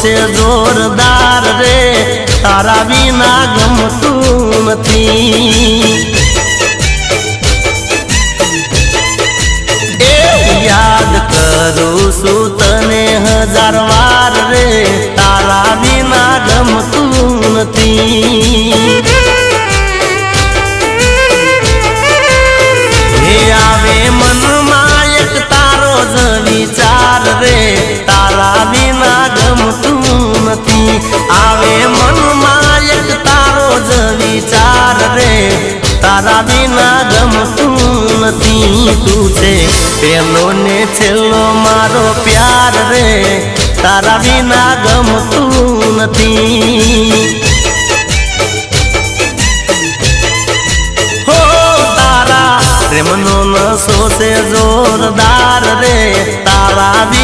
છે જોરદાર રે તારા વિના ગમતું નથી યાદ કરું છું તને હજાર વાર રે તારા વિના ગમતું નથી હે આવે મનમાં એક તારો જ વિચાર રે તારા વિના ગમતું નથી આવે મનમાં એક તારો જ વિચાર રે તારા વિના ગમતું નથી તું છે પેલો ને છેલ્લો મારો પ્યાર રે તારા વિના ગમતું નથી હો તારા પ્રેમનો નશો છે જોરદાર રે તારા વિના